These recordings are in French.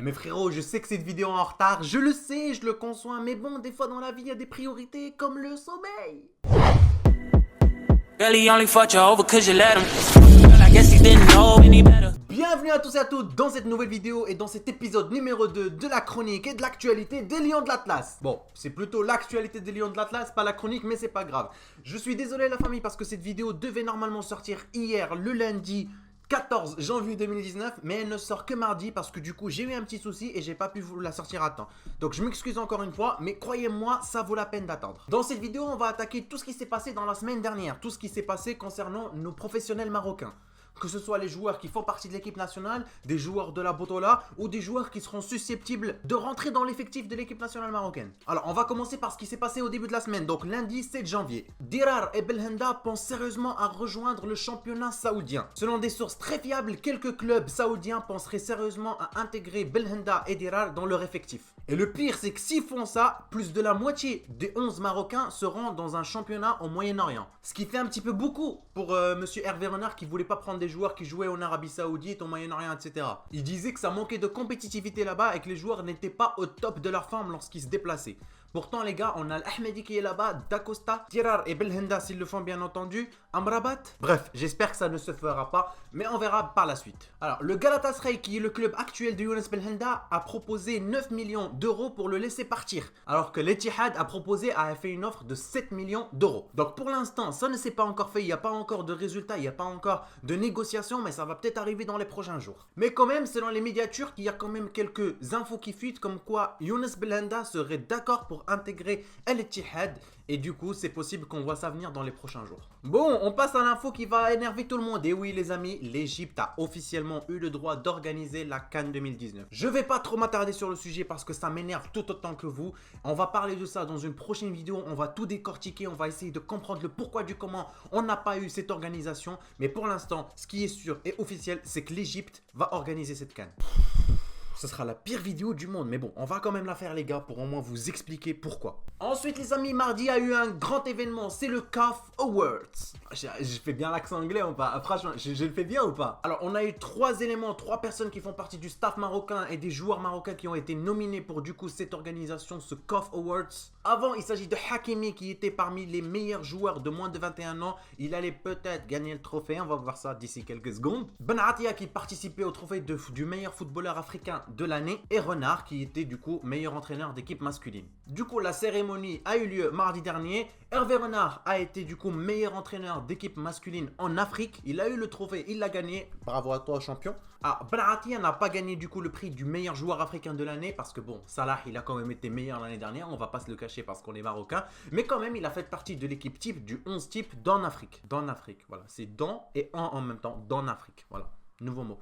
Eh mais frérot, je sais que cette vidéo est en retard, je le sais, je le conçois, mais bon, des fois dans la vie, il y a des priorités comme le sommeil. Bienvenue à tous et à toutes dans cette nouvelle vidéo et dans cet épisode numéro 2 de la chronique et de l'actualité des Lions de l'Atlas. Bon, c'est plutôt l'actualité des Lions de l'Atlas, pas la chronique, mais c'est pas grave. Je suis désolé la famille parce que cette vidéo devait normalement sortir hier, le lundi 14 janvier 2019, mais elle ne sort que mardi parce que du coup j'ai eu un petit souci et j'ai pas pu vous la sortir à temps. Donc je m'excuse encore une fois, mais croyez-moi, ça vaut la peine d'attendre. Dans cette vidéo, on va attaquer tout ce qui s'est passé dans la semaine dernière, tout ce qui s'est passé concernant nos professionnels marocains. Que ce soit les joueurs qui font partie de l'équipe nationale, des joueurs de la Botola ou des joueurs qui seront susceptibles de rentrer dans l'effectif de l'équipe nationale marocaine. Alors on va commencer par ce qui s'est passé au début de la semaine, donc lundi 7 janvier. Dirar et Belhanda pensent sérieusement à rejoindre le championnat saoudien. Selon des sources très fiables, quelques clubs saoudiens penseraient sérieusement à intégrer Belhanda et Dirar dans leur effectif. Et le pire c'est que s'ils font ça, plus de la moitié des 11 Marocains seront dans un championnat au Moyen-Orient. Ce qui fait un petit peu beaucoup pour monsieur Hervé Renard qui voulait pas prendre des joueurs qui jouaient en Arabie Saoudite, au Moyen-Orient, etc. Il disait que ça manquait de compétitivité là-bas et que les joueurs n'étaient pas au top de leur forme lorsqu'ils se déplaçaient. Pourtant les gars, on a l'Ahmedi qui est là-bas, Dacosta, Dirar et Belhanda s'ils le font bien entendu, Amrabat. Bref, j'espère que ça ne se fera pas, mais on verra par la suite. Alors, le Galatasaray qui est le club actuel de Younes Belhanda a proposé 9 millions d'euros pour le laisser partir, alors que l'Etihad a fait une offre de 7 millions d'euros. Donc pour l'instant, ça ne s'est pas encore fait, il n'y a pas encore de résultat, il n'y a pas encore de négociation, mais ça va peut-être arriver dans les prochains jours. Mais quand même, selon les médias turcs, il y a quand même quelques infos qui fuitent comme quoi Younes Belhanda serait d'accord pour intégrer l'Etihad et du coup c'est possible qu'on voit ça venir dans les prochains jours. Bon, on passe à l'info qui va énerver tout le monde. Et oui les amis, l'Égypte a officiellement eu le droit d'organiser la CAN 2019. Je vais pas trop m'attarder sur le sujet parce que ça m'énerve tout autant que vous. On va parler de ça dans une prochaine vidéo, on va tout décortiquer, on va essayer de comprendre le pourquoi du comment on n'a pas eu cette organisation. Mais pour l'instant, ce qui est sûr et officiel, c'est que l'Égypte va organiser cette CAN. Ce sera la pire vidéo du monde, mais bon, on va quand même la faire les gars pour au moins vous expliquer pourquoi. Ensuite les amis, mardi a eu un grand événement, c'est le CAF Awards. Je fais bien l'accent anglais ou pas? Franchement, je le fais bien ou pas? Alors on a eu 3 éléments, 3 personnes qui font partie du staff marocain et des joueurs marocains qui ont été nominés pour du coup cette organisation, ce CAF Awards. Avant il s'agit de Hakimi qui était parmi les meilleurs joueurs de moins de 21 ans. Il allait peut-être gagner le trophée, on va voir ça d'ici quelques secondes. Ben Atia qui participait au trophée du meilleur footballeur africain de l'année et Renard qui était du coup meilleur entraîneur d'équipe masculine. Du coup la cérémonie a eu lieu mardi dernier. Hervé Renard a été du coup meilleur entraîneur d'équipe masculine en Afrique. Il a eu le trophée, il l'a gagné. Bravo à toi champion. Ah, Ben Atia n'a pas gagné du coup le prix du meilleur joueur africain de l'année parce que bon, Salah il a quand même été meilleur l'année dernière, on va pas se le cacher parce qu'on est marocain, mais quand même il a fait partie de l'équipe type du 11 type d'en Afrique. D'en Afrique, voilà, c'est dans et en même temps, d'en Afrique, voilà, nouveau mot.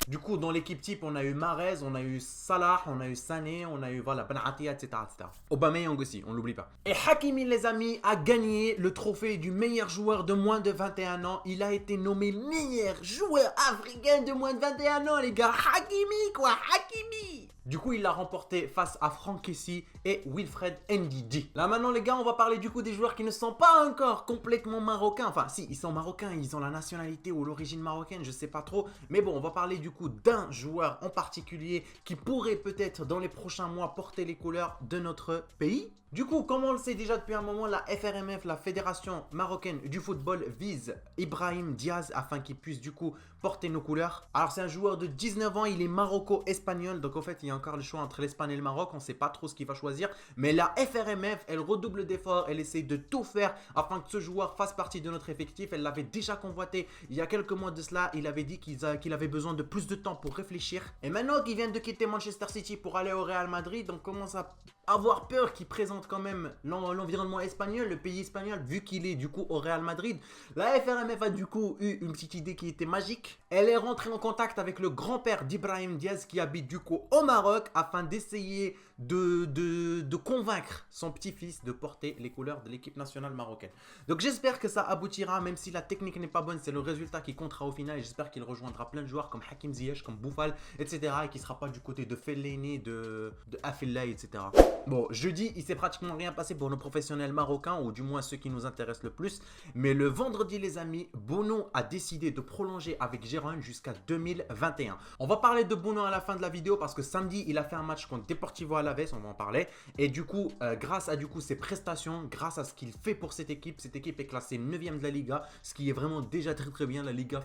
Du coup, dans l'équipe type, on a eu Mahrez, on a eu Salah, on a eu Sané, on a eu voilà, Ben Atia, etc., etc. Aubameyang aussi, on l'oublie pas. Et Hakimi, les amis, a gagné le trophée du meilleur joueur de moins de 21 ans. Il a été nommé meilleur joueur africain de moins de 21 ans, les gars. Hakimi, quoi, Hakimi. Du coup, il l'a remporté face à Franck Kessie et Wilfred Ndidi. Là maintenant, les gars, on va parler du coup des joueurs qui ne sont pas encore complètement marocains. Enfin, si, ils sont marocains, ils ont la nationalité ou l'origine marocaine, je sais pas trop. Mais bon, on va parler du coup d'un joueur en particulier qui pourrait peut-être dans les prochains mois porter les couleurs de notre pays. Du coup, comme on le sait déjà depuis un moment, la FRMF, la Fédération Marocaine du Football, vise Ibrahim Diaz afin qu'il puisse du coup porter nos couleurs. Alors c'est un joueur de 19 ans, il est maroco-espagnol, donc en fait il y a encore le choix entre l'Espagne et le Maroc, on ne sait pas trop ce qu'il va choisir. Mais la FRMF, elle redouble d'efforts, elle essaie de tout faire afin que ce joueur fasse partie de notre effectif. Elle l'avait déjà convoité il y a quelques mois de cela, il avait dit qu'il avait besoin de plus de temps pour réfléchir. Et maintenant qu'il vient de quitter Manchester City pour aller au Real Madrid, on commence à avoir peur qu'il présente quand même l'environnement espagnol, le pays espagnol, vu qu'il est du coup au Real Madrid. La FRMF a du coup eu une petite idée qui était magique. Elle est rentrée en contact avec le grand-père d'Ibrahim Diaz qui habite du coup au Maroc afin d'essayer de convaincre son petit-fils de porter les couleurs de l'équipe nationale marocaine. Donc j'espère que ça aboutira, même si la technique n'est pas bonne, c'est le résultat qui comptera au final. Et j'espère qu'il rejoindra plein de joueurs comme Hakim Ziyech, comme Boufal, etc. et qu'il ne sera pas du côté de Fellaini, de Afellay, etc. Bon, jeudi, il s'est pratiquement rien passé pour nos professionnels marocains, ou du moins ceux qui nous intéressent le plus. Mais le vendredi, les amis, Bono a décidé de prolonger avec Gérone jusqu'à 2021. On va parler de Bono à la fin de la vidéo parce que samedi, il a fait un match contre Deportivo Alavés, on va en parler. Et du coup, grâce à ses prestations, grâce à ce qu'il fait pour cette équipe est classée 9e de la Liga, ce qui est vraiment déjà très bien. La Liga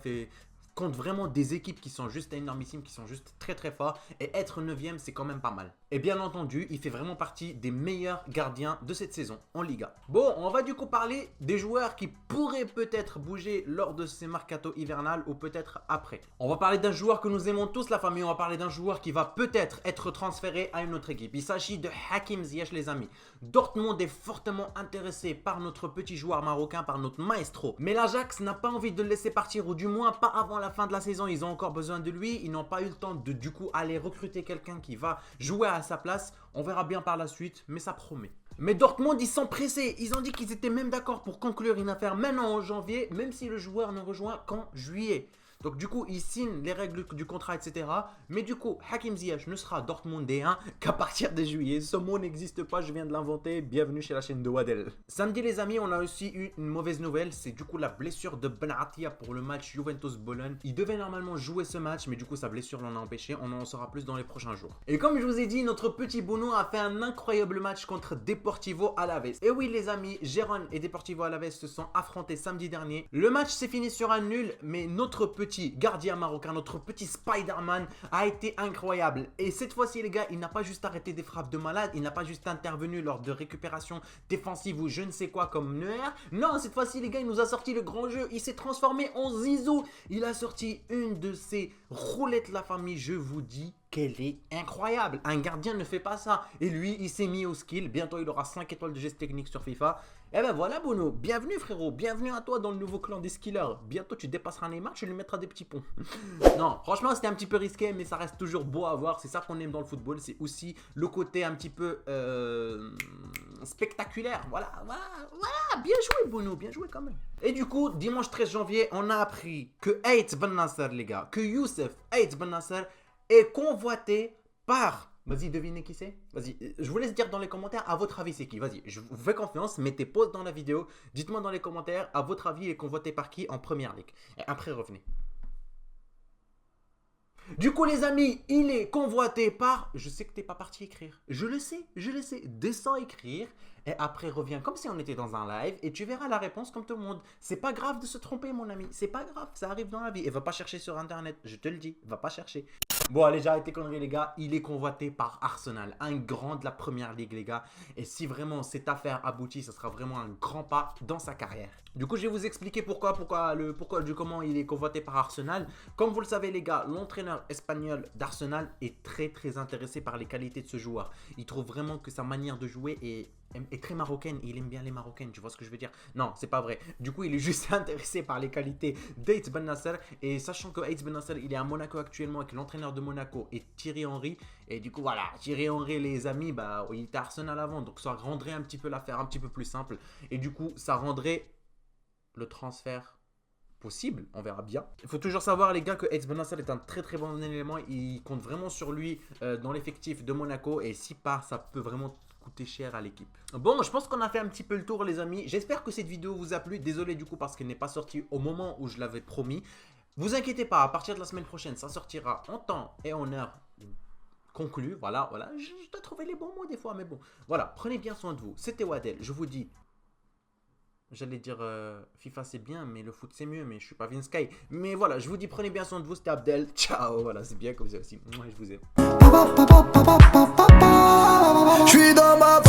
compte vraiment des équipes qui sont juste énormissimes, qui sont juste très forts. Et être 9e, c'est quand même pas mal. Et bien entendu, il fait vraiment partie des meilleurs gardiens de cette saison en Liga. Bon, on va du coup parler des joueurs qui pourraient peut-être bouger lors de ces mercato hivernales ou peut-être après. On va parler d'un joueur que nous aimons tous, la famille. On va parler d'un joueur qui va peut-être être transféré à une autre équipe. Il s'agit de Hakim Ziyech, les amis. Dortmund est fortement intéressé par notre petit joueur marocain, par notre maestro. Mais l'Ajax n'a pas envie de le laisser partir, ou du moins pas avant la fin de la saison. Ils ont encore besoin de lui. Ils n'ont pas eu le temps de du coup aller recruter quelqu'un qui va jouer à sa place. On verra bien par la suite, mais ça promet. Mais Dortmund, ils sont pressés. Ils ont dit qu'ils étaient même d'accord pour conclure une affaire maintenant en janvier, même si le joueur ne rejoint qu'en juillet. Donc du coup, ils signent les règles du contrat, etc. Mais du coup, Hakim Ziyech ne sera Dortmundéen qu'à partir de juillet. Ce mot n'existe pas, je viens de l'inventer. Bienvenue chez la chaîne de Wadel. Samedi, les amis, on a aussi eu une mauvaise nouvelle. C'est du coup la blessure de Ben Atia pour le match Juventus-Bologne. Il devait normalement jouer ce match, mais du coup, sa blessure l'en a empêché. On en saura plus dans les prochains jours. Et comme je vous ai dit, notre petit Bono a fait un incroyable match contre Deportivo Alavés. Et oui, les amis, Gérone et Deportivo Alavés se sont affrontés samedi dernier. Le match s'est fini sur un nul, mais notre petit gardien marocain, notre petit Spider-Man a été incroyable. Et cette fois-ci, les gars, il n'a pas juste arrêté des frappes de malade, il n'a pas juste intervenu lors de récupération défensive ou je ne sais quoi comme Neuer. Non, cette fois-ci, les gars, il nous a sorti le grand jeu. Il s'est transformé en Zizou. Il a sorti une de ses roulettes, la famille, je vous dis qu'elle est incroyable. Un gardien ne fait pas ça. Et lui, il s'est mis au skill. Bientôt, il aura 5 étoiles de geste technique sur FIFA. Et ben voilà, Bono. Bienvenue, frérot. Bienvenue à toi dans le nouveau clan des skillers. Bientôt, tu dépasseras Neymar, tu lui mettras des petits ponts. Non, franchement, c'était un petit peu risqué, mais ça reste toujours beau à voir. C'est ça qu'on aime dans le football. C'est aussi le côté un petit peu spectaculaire. Voilà. Bien joué, Bono. Bien joué quand même. Et du coup, dimanche 13 janvier, on a appris que Ait Ben Nasser, les gars, que Youssef Ait Ben Nasser est convoité par... Vas-y, devinez qui c'est. Vas-y, je vous laisse dire dans les commentaires, à votre avis, c'est qui. Vas-y, je vous fais confiance, mettez pause dans la vidéo. Dites-moi dans les commentaires, à votre avis, il est convoité par qui en première ligue. Et après, revenez. Du coup, les amis, il est convoité par... Je sais que t'es pas parti écrire. Je le sais. Descends écrire. Et après, reviens comme si on était dans un live. Et tu verras la réponse comme tout le monde. C'est pas grave de se tromper, mon ami. C'est pas grave. Ça arrive dans la vie. Et va pas chercher sur Internet. Je te le dis. Va pas chercher. Bon, allez, j'ai arrêté conneries, les gars. Il est convoité par Arsenal. Un grand de la première ligue, les gars. Et si vraiment cette affaire aboutit, ça sera vraiment un grand pas dans sa carrière. Du coup, je vais vous expliquer comment il est convoité par Arsenal. Comme vous le savez, les gars, l'entraîneur espagnol d'Arsenal est très intéressé par les qualités de ce joueur. Il trouve vraiment que sa manière de jouer est très marocaine. Il aime bien les marocaines, tu vois ce que je veux dire? Non, c'est pas vrai. Du coup, il est juste intéressé par les qualités d'Ait Ben Nasser. Et sachant que Ait Ben Nasser, il est à Monaco actuellement et que l'entraîneur de Monaco est Thierry Henry. Et du coup, voilà, Thierry Henry, les amis, bah, il était à Arsenal avant. Donc, ça rendrait un petit peu l'affaire un petit peu plus simple. Et du coup, ça rendrait le transfert possible, on verra bien. Il faut toujours savoir, les gars, que Ait Ben Nasser est un très bon élément. Il compte vraiment sur lui dans l'effectif de Monaco. Et si part, ça peut vraiment coûter cher à l'équipe. Bon, je pense qu'on a fait un petit peu le tour, les amis. J'espère que cette vidéo vous a plu. Désolé du coup parce qu'elle n'est pas sortie au moment où je l'avais promis. Vous inquiétez pas, à partir de la semaine prochaine, ça sortira en temps et en heure conclu. Voilà. Je dois trouver les bons mots des fois, mais bon. Voilà, prenez bien soin de vous. C'était Wadel. Je vous dis... J'allais dire FIFA c'est bien, mais le foot c'est mieux, mais je suis pas Vince Sky. Mais voilà, je vous dis prenez bien soin de vous, c'était Abdel. Ciao, voilà, c'est bien comme ça aussi. Moi, je vous aime. Je suis dans ma